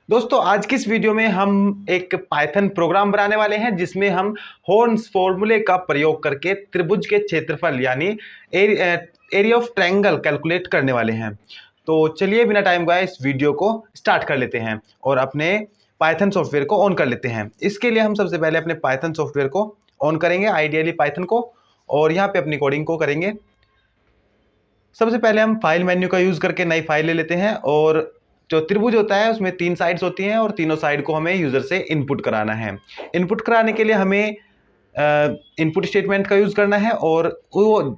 दोस्तों आज की इस वीडियो में हम एक पाइथन प्रोग्राम बनाने वाले हैं जिसमें हम हॉर्न्स फॉर्मूले का प्रयोग करके त्रिभुज के क्षेत्रफल यानी एरिया ऑफ ट्रायंगल कैलकुलेट करने वाले हैं। तो चलिए बिना टाइम गवाए इस वीडियो को स्टार्ट कर लेते हैं और अपने पाइथन सॉफ्टवेयर को ऑन कर लेते हैं। इसके लिए हम सबसे पहले अपने पाइथन सॉफ्टवेयर को ऑन करेंगे, आइडियली पाइथन को, और यहाँ पे अपनी कोडिंग को करेंगे। सबसे पहले हम फाइल मेन्यू का यूज करके नई फाइल ले लेते हैं और जो त्रिभुज होता है उसमें 3 साइड्स होती हैं और तीनों साइड को हमें यूजर से इनपुट कराना है। इनपुट कराने के लिए हमें इनपुट स्टेटमेंट का यूज करना है और वो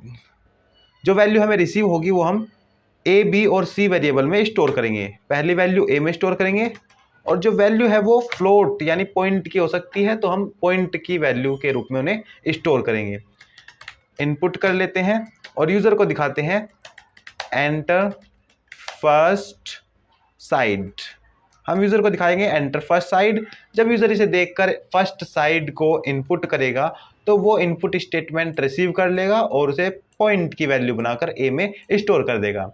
जो वैल्यू हमें रिसीव होगी वो हम ए, बी और सी वेरिएबल में स्टोर करेंगे। पहली वैल्यू ए में स्टोर करेंगे और जो वैल्यू है वो फ्लोट यानी पॉइंट की हो सकती है, तो हम पॉइंट की वैल्यू के रूप में उन्हें स्टोर करेंगे। इनपुट कर लेते हैं और यूजर को दिखाते हैं एंटर फर्स्ट साइड। हम यूजर को दिखाएंगे एंटर फर्स्ट साइड। जब यूजर इसे देखकर फर्स्ट साइड को इनपुट करेगा तो वो इनपुट स्टेटमेंट रिसीव कर लेगा और उसे पॉइंट की वैल्यू बनाकर ए में स्टोर कर देगा।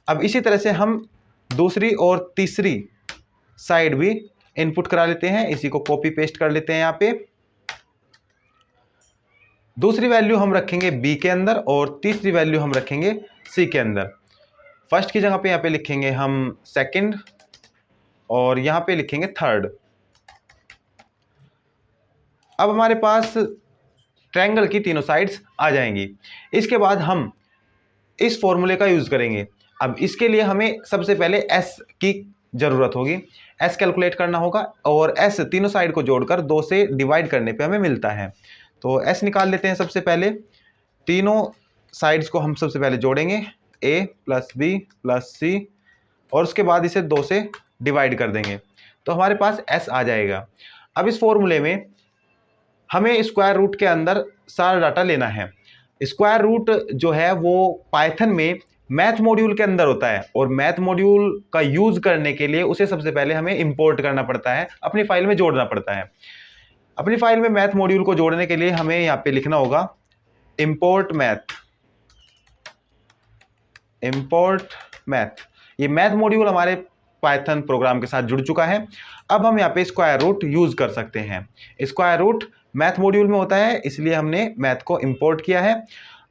अब इसी तरह से हम दूसरी और तीसरी साइड भी इनपुट करा लेते हैं। इसी को कॉपी पेस्ट कर लेते हैं। यहाँ पे दूसरी वैल्यू हम रखेंगे बी के अंदर और तीसरी वैल्यू हम रखेंगे सी के अंदर। फर्स्ट की जगह पे यहाँ पे लिखेंगे हम सेकंड और यहाँ पे लिखेंगे थर्ड। अब हमारे पास ट्रायंगल की तीनों साइड्स आ जाएंगी। इसके बाद हम इस फॉर्मूले का यूज करेंगे। अब इसके लिए हमें सबसे पहले एस की जरूरत होगी। एस कैलकुलेट करना होगा और एस तीनों साइड को जोड़कर 2 से डिवाइड करने पे हमें मिलता है। तो एस निकाल लेते हैं। सबसे पहले तीनों साइड्स को हम सबसे पहले जोड़ेंगे, ए प्लस बी प्लस सी, और उसके बाद इसे 2 से डिवाइड कर देंगे तो हमारे पास एस आ जाएगा। अब इस फॉर्मूले में हमें स्क्वायर रूट के अंदर सारा डाटा लेना है। स्क्वायर रूट जो है वो पाइथन में मैथ मॉड्यूल के अंदर होता है और मैथ मॉड्यूल का यूज करने के लिए उसे सबसे पहले हमें इंपोर्ट करना पड़ता है, अपनी फाइल में जोड़ना पड़ता है। अपनी फाइल में मैथ मॉड्यूल को जोड़ने के लिए हमें यहाँ पे लिखना होगा इंपोर्ट मैथ। ये मैथ मॉड्यूल हमारे पाइथन प्रोग्राम के साथ जुड़ चुका है। अब हम यहाँ पे स्क्वायर रूट यूज कर सकते हैं। स्क्वायर रूट मैथ मॉड्यूल में होता है, इसलिए हमने मैथ को इंपोर्ट किया है।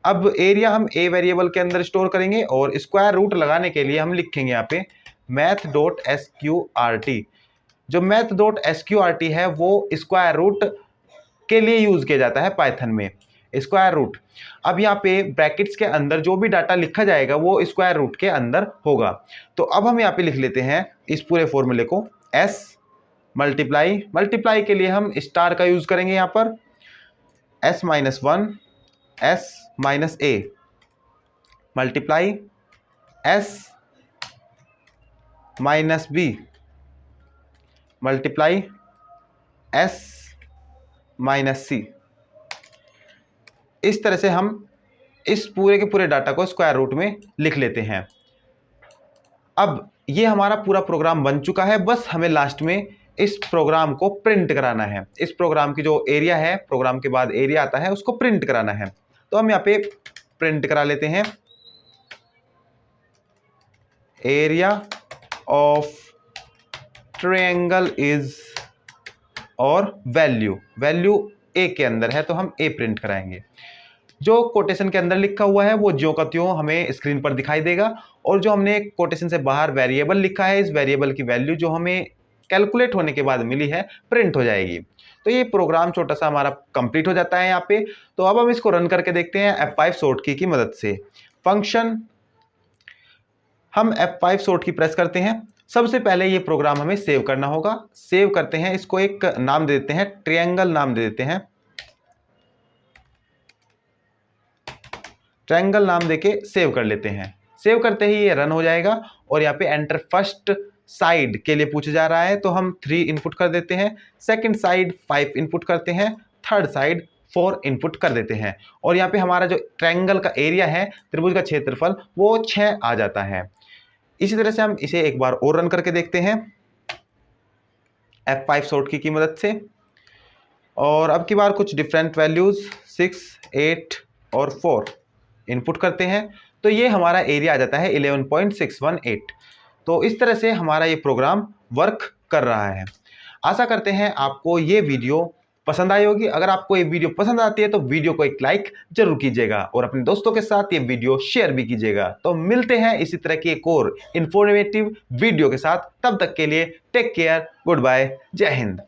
अब एरिया हम ए वेरिएबल के अंदर स्टोर करेंगे और स्क्वायर रूट लगाने के लिए हम लिखेंगे यहाँ पे math.sqrt। जो math.sqrt है वो स्क्वायर रूट के लिए यूज किया जाता है पाइथन में, स्क्वायर रूट। अब यहाँ पे ब्रैकेट्स के अंदर जो भी डाटा लिखा जाएगा वो स्क्वायर रूट के अंदर होगा। तो अब हम यहाँ पे लिख लेते हैं इस पूरे फॉर्मूले को s मल्टीप्लाई के लिए हम स्टार का यूज करेंगे। यहाँ पर s-1 s-a multiply s-b multiply s-c। इस तरह से हम इस पूरे के पूरे डाटा को स्क्वायर रूट में लिख लेते हैं। अब ये हमारा पूरा प्रोग्राम बन चुका है, बस हमें लास्ट में इस प्रोग्राम को प्रिंट कराना है। इस प्रोग्राम की जो एरिया है, प्रोग्राम के बाद एरिया आता है, उसको प्रिंट कराना है। तो हम यहाँ पे प्रिंट करा लेते हैं एरिया ऑफ ट्रायंगल इज, और वैल्यू ए के अंदर है तो हम ए प्रिंट कराएंगे। जो कोटेशन के अंदर लिखा हुआ है वो ज्यों का त्यों हमें स्क्रीन पर दिखाई देगा और जो हमने कोटेशन से बाहर वेरिएबल लिखा है, इस वेरिएबल की वैल्यू जो हमें कैलकुलेट होने के बाद मिली है प्रिंट हो जाएगी। तो ये प्रोग्राम छोटा सा हमारा कंप्लीट हो जाता है यहाँ पे। तो अब हम इसको रन करके देखते हैं F5 शॉर्ट की मदद से। फंक्शन हम F5 शॉर्ट की प्रेस करते हैं। सबसे पहले ये प्रोग्राम हमें सेव करना होगा। सेव करते हैं, इसको एक नाम दे देते हैं, ट्रायंगल नाम दे देते हैं। ट्रायंगल नाम देके सेव कर लेते हैं। सेव करते ही ये रन हो जाएगा और यहाँ पे एंटर फर्स्ट साइड के लिए पूछा जा रहा है तो हम 3 इनपुट कर देते हैं, सेकंड साइड 5 इनपुट करते हैं, थर्ड साइड 4 इनपुट कर देते हैं और यहाँ पे हमारा जो ट्रायंगल का एरिया है, त्रिभुज का क्षेत्रफल, वो 6 आ जाता है। इसी तरह से हम इसे एक बार और रन करके देखते हैं F5 शॉर्ट की मदद से, और अब की बार कुछ डिफरेंट वैल्यूज 6, 8 और 4 इनपुट करते हैं तो ये हमारा एरिया आ जाता है 11.618। तो इस तरह से हमारा ये प्रोग्राम वर्क कर रहा है। आशा करते हैं आपको ये वीडियो पसंद आई होगी। अगर आपको ये वीडियो पसंद आती है तो वीडियो को एक लाइक जरूर कीजिएगा और अपने दोस्तों के साथ ये वीडियो शेयर भी कीजिएगा। तो मिलते हैं इसी तरह की एक और इंफॉर्मेटिव वीडियो के साथ। तब तक के लिए टेक केयर, गुड बाय, जय हिंद।